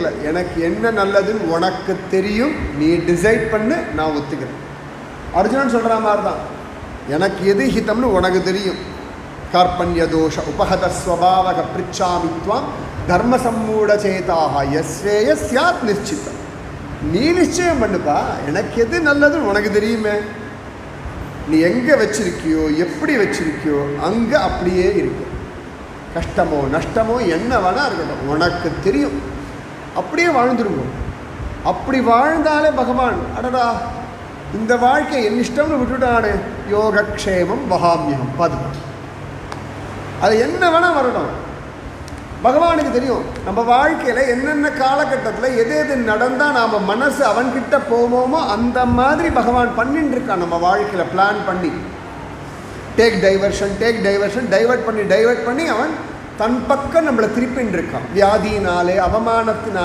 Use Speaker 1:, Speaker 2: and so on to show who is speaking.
Speaker 1: கேட்கல, எனக்கு என்ன நல்லதுன்னு உனக்கு தெரியும், நீ டிசைட் பண்ணு, நான் ஒத்துக்கிறேன். அர்ஜுனன் சொல்கிற மாதிரி தான், எனக்கு எது ஹிதம்னு உனக்கு தெரியும். கார்பண்ய தோஷ உபஹத ஸ்வபாவக பிரிச்சாமித்வாம் தர்ம சம்மூட சேதாக யஸ்ரேய ஸ்யாத் நிச்சித்தம். நீ நிச்சயம் பண்ணுப்பா, எனக்கு எது நல்லதுன்னு உனக்கு தெரியுமே. நீ எங்கே வச்சிருக்கியோ, எப்படி வச்சிருக்கியோ, அங்கே அப்படியே இருக்கு. கஷ்டமோ நஷ்டமோ என்ன வேணா இருக்கட்டும், உனக்கு தெரியும். அப்படியே வாழ்ந்துருவோம். அப்படி வாழ்ந்தாலே பகவான், அடடா இந்த வாழ்க்கை என் இஷ்டம்னு விட்டுட்டானே, யோகக்ஷேமம் வகாமியம் பதம். அது என்ன வேணால் வரணும், பகவானுக்கு தெரியும். நம்ம வாழ்க்கையில் என்னென்ன காலகட்டத்தில் எது எது நடந்தால் நாம் மனசு அவன்கிட்ட போவோமோ அந்த மாதிரி பகவான் பண்ணிட்டு இருக்கான். நம்ம வாழ்க்கையில் பிளான் பண்ணி டேக் டைவர்ஷன் டைவர்ட் பண்ணி அவன் தன் பக்கம் நம்மளை திருப்பின்னு இருக்கான். வியாதினாலே, அவமானத்தினாலே,